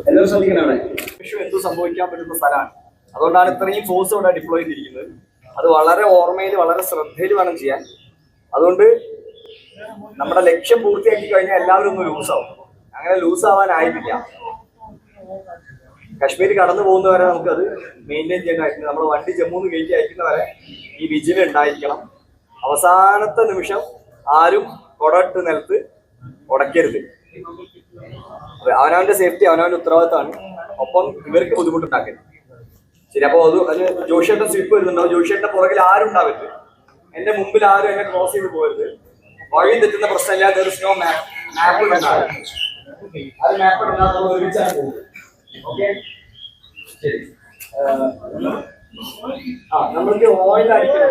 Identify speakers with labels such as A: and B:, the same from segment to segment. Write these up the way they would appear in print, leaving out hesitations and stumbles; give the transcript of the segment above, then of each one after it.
A: എല്ലാവരും ശ്രദ്ധിക്കണേ. എന്ത് സംഭവിക്കാൻ പറ്റുന്ന സ്ഥലമാണ്. അതുകൊണ്ടാണ് ഇത്രയും ഫോഴ്സ് ഇവിടെ ഡിപ്ലോയ് ചെയ്തിരിക്കുന്നത്. അത് വളരെ ഓർമ്മയിൽ വളരെ ശ്രദ്ധയിൽ വേണം ചെയ്യാൻ. അതുകൊണ്ട് നമ്മുടെ ലക്ഷ്യം പൂർത്തിയാക്കി കഴിഞ്ഞാൽ എല്ലാവരും ഒന്ന് ലൂസാവും. അങ്ങനെ ലൂസാവാനായിട്ടില്ല. കശ്മീർ കടന്നു പോകുന്നവരെ നമുക്കത് മെയിൻറ്റെയിൻ ചെയ്യാനായിട്ട് നമ്മുടെ വണ്ടി ജമ്മുന്ന് കയറ്റി അയക്കുന്നവരെ ഈ വിജിൽ ഉണ്ടായിരിക്കണം. അവസാനത്തെ നിമിഷം ആരും കൊടട്ട് നിലത്ത് ഉടക്കരുത്. അവനവന്റെ സേഫ്റ്റി അവനവന്റെ ഉത്തരവാദിത്തമാണ്. ഒപ്പം ഇവർക്ക് ബുദ്ധിമുട്ടുണ്ടാക്കരുത്. ശരി, അപ്പൊ അത് ജോഷിയേട്ടൻ സ്ലിപ്പ് വരുന്നുണ്ടോ? ജോഷിയേട്ടന്റെ പുറകിൽ ആരും ഉണ്ടാവരുത്. എന്റെ മുമ്പിൽ ആരും എന്നെ ക്രോസ് ചെയ്ത് പോകരുത്. വഴി തെറ്റുന്ന പ്രശ്നമില്ല. സ്നോ മാപ്പ് ഉണ്ടാകും. അത് മാപ്പ് ഉണ്ടാകുന്ന ഒരുമിച്ചാണ് പോകുന്നത്. ഓക്കെ, ശരി. നമ്മൾക്ക് ഓയിൽ അടിക്കണം.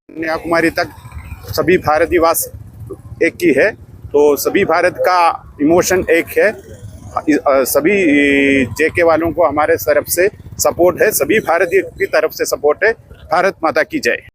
B: कन्याकुमारी तक सभी भारतवासी एक ही है, तो सभी भारत का इमोशन एक है। सभी जेके वालों को हमारे तरफ से सपोर्ट है, सभी भारतीय की तरफ से सपोर्ट है। भारत माता की जय।